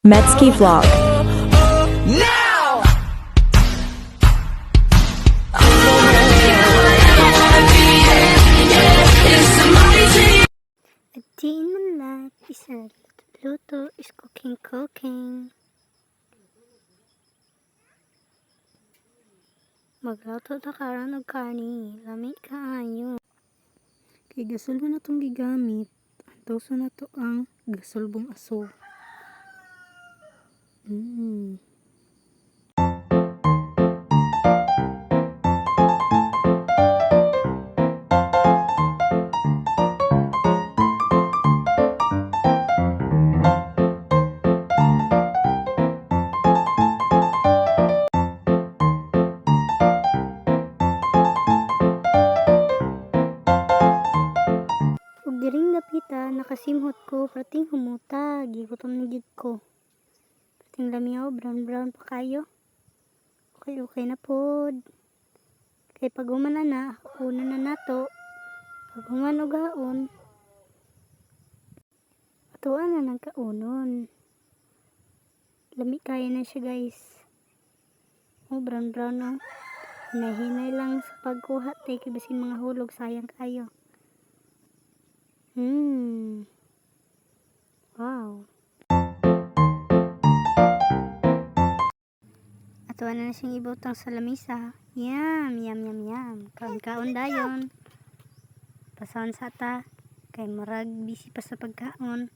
Metsky Vlog. A day in my life is a luto is cooking. Magluto ta karon og karni, lami kaayo. Kay gasol na tong gigamit. Antoso na to ang gasolbong aso. Ug diring napita nakasimhot ko prating humuta, gigutom na gid ko. Prating lamiaw brown pa kayo. Okay na pod. Kay pag human na una na nato. Pag human og haon, atuan na ng kaunon. Lami kaya na siya guys. Oh, brown oh. Hinay lang sa pagkuha tay kay basin mga hulog sayang kayo. Wow. Atuan na siyang ibutang sa lamisa. Yum. Kaon dayon. Pasaon sa ta. Kay murag busy pa sa pagkaon.